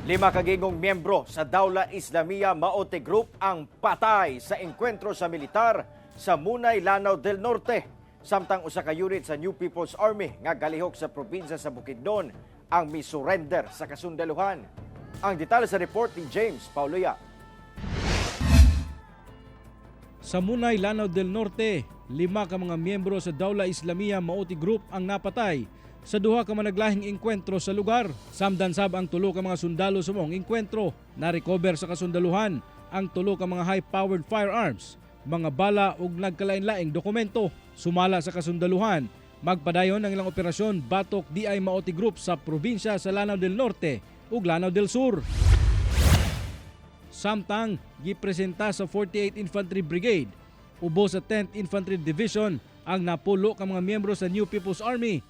5 kagingong miyembro sa Dawla Islamia Miyembro Group ang patay sa engkwentro sa militar sa Munai, Lanao del Norte. Samtang usa ka unit sa New People's Army nga galihok sa probinsya sa Bukidnon ang misurrender sa kasundalohan. Ang detalye sa report ni James Pauloya. Sa Munai, Lanao del Norte, 5 ka mga miyembro sa Dawla Islamia Miyembro Group ang napatay sa duha ka managlahing engkwentro sa lugar. Samdan-sab ang 3 ka mga sundalo sa mong engkwentro. Na-recover sa kasundaluhan ang 3 ka mga high-powered firearms, mga bala ug nagkalain-laing dokumento. Sumala sa kasundaluhan, magpadayon ang ilang operasyon batok Di-maute Group sa probinsya sa Lanao del Norte ug Lanao del Sur. Samtang gipresenta sa 48th Infantry Brigade ubo sa 10th Infantry Division ang napulo ka mga miyembro sa New People's Army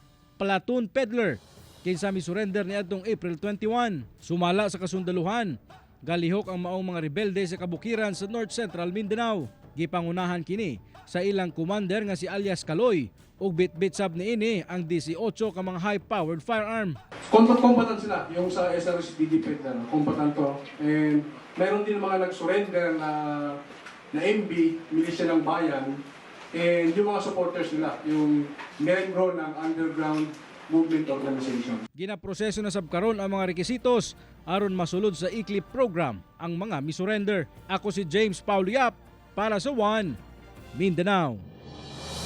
platoon peddler kinsa misurrender niadtong April 21. Sumala sa kasundaluhan, galihok ang maong mga rebelde sa kabukiran sa North Central Mindanao. Gipangunahan kini sa ilang commander nga si alias Kaloy ug bit-bit sab niini ang 18 ka mga high-powered firearm. Combatant sila, yung sa SRCD Peddler, combatant to. And meron din mga nag-surrender na MB, milisya ng bayan. And yung mga supporters nila, yung miyembro ng underground movement organization. Ginaproseso na sab karon ang mga rekisitos aron masulod sa ICLIP program ang mga misurrender. Ako si James Pauliap para sa One Mindanao.